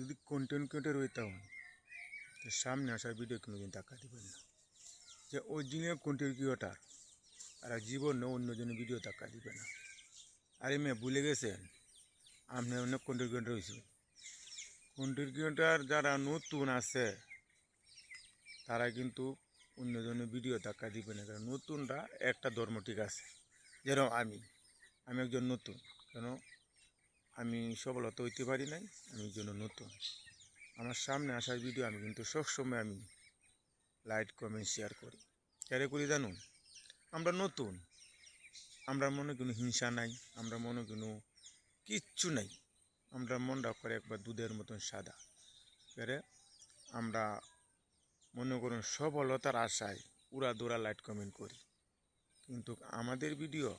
যদি content creator হইতাম তো সামনে আসার ভিডিও কোনোদিন টাকা দিবেন না। যে অরিজিনাল কন্টেন্ট ক্রিয়েটর আর জীবনে অন্যজনের ভিডিও টাকা দিবে না। আরে মেয়ে ভুলে গেছেন আপনি অনেক কন্টেন্ট ক্রিয়েটর হয়েছে। কন্টেন্ট ক্রিয়েটর যারা নতুন আছে তারা কিন্তু অন্যজনের ভিডিও টাকা দিবে না, কারণ নতুনরা একটা ধর্ম ঠিক আছে। যেরকম আমি একজন নতুন, কেন আমি সফলতা হইতে পারি নাই, আমি এই জন্য নতুন। আমার সামনে আসার ভিডিও আমি কিন্তু সবসময় আমি লাইক কমেন্ট শেয়ার করি। কেন করি জানুন? আমরা নতুন, আমরা মনে কোনো হিংসা নাই, আমরা মনে কোনো কিচ্ছু নাই। আমরা মনটা করে একবার দুধের মতন সাদা করে আমরা মনে করুন সফলতার আশায় উড়া দৌড়া লাইট কমেন্ট করি, কিন্তু আমাদের ভিডিও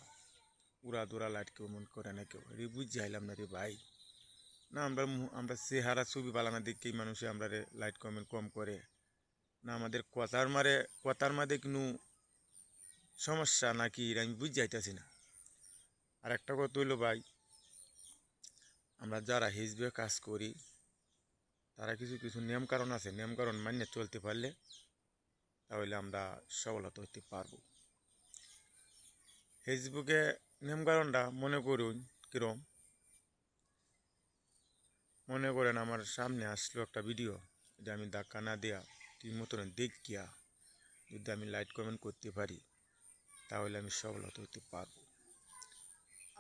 উড়া দৌড়া লাইট কমেন্ট করে না কেউ। রে বুঝ যাইলাম না রে ভাই। না আমরা চেহারা ছবি বালানা দেখেই মানুষে আমরা লাইট কমেন্ট কম করে না, আমাদের কথার মাঝে কোনো সমস্যা নাকি আমি বুঝ যাইতেছি না। আর একটা কথা হইলো ভাই, আমরা যারা হিজবে কাজ করি তারা কিছু কিছু নিয়ম কারণ আছে, নিয়ম কারণ মান্য চলতে পারলে তাহলে আমরা সফলতা হইতে পারবো। ফেসবুকে নিয়ম কারণটা মনে করুন কিরম, মনে করেন আমার সামনে আসলো একটা ভিডিও, এটা আমি ধাক্কা না দেওয়া ঠিক মতন দেখিয়া যদি আমি লাইট কমেন্ট করতে পারি তাহলে আমি সফলতা হইতে পারবো।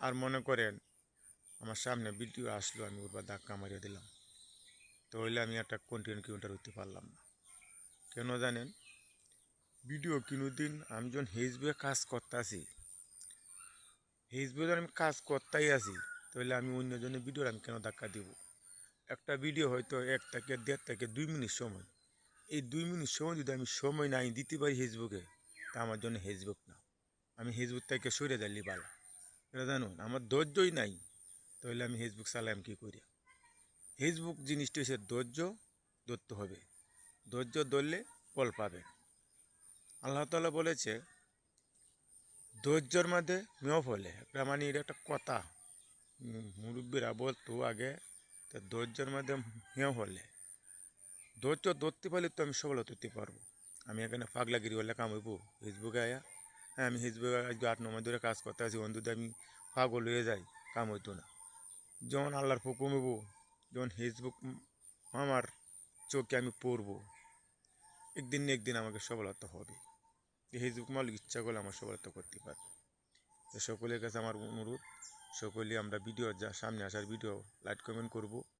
আর মনে করেন আমার সামনে ভিডিও আসলো, আমি ওর ধাক্কা মারিয়ে দিলাম, তাহলে আমি একটা কন্টেন্ট ক্রিয়েটর হইতে পারলাম না। কেন জানেন? ভিডিও কোনোদিন আমি যখন ফেসবুকে কাজ করতেছি, ফেসবুকে আমি কাজ করতেই আছি, তাহলে আমি অন্যজনের ভিডিওর আমি কেন ধাক্কা দিব? একটা ভিডিও হয়তো 1 থেকে 1.5 থেকে 2 মিনিট সময়, এই 2 মিনিট সময় যদি আমি সময় নাই দিতে পারি ফেসবুকে, তা আমার জন্য ফেসবুক না, আমি ফেসবুক থেকে সরে যাইলি বালা। এটা জানুন, আমার ধৈর্যই নাই, তাহলে আমি ফেসবুক চালাম কী করি? ফেসবুক জিনিসটা হচ্ছে ধৈর্য ধরতে হবে, ধৈর্য ধরলে ফল পাবে। আল্লাহ তাআলা বলেছে ধৈর্যর মধ্যে মেয় ফলে, একটা মানে এটা একটা কথা মুরব্বীরা বলতো আগে, তো ধৈর্যের মধ্যে মেয় ফলে। ধৈর্য ধরতে পারলে তো আমি সফলতা হতে পারবো। আমি এখানে পাগলাগিরি হলে কাম হইব ফেসবুকে আয়া? হ্যাঁ, আমি ফেসবুকে আজকে 8-9 মাস ধরে কাজ করতে আছি, যদি আমি পাগল হয়ে যাই কাম হইতো না। যখন আল্লাহর হুকুম হইব, যখন ফেসবুক আমার চোখে আমি পড়বো, একদিন না একদিন আমাকে সফলতা হবে। ফেসবুক মালিক ইচ্ছা করলে আমার সফলতা করতে পারবে। তো সকলের কাছে আমার অনুরোধ, সকলেই আমরা ভিডিও যা সামনে আসার ভিডিও লাইক কমেন্ট করব।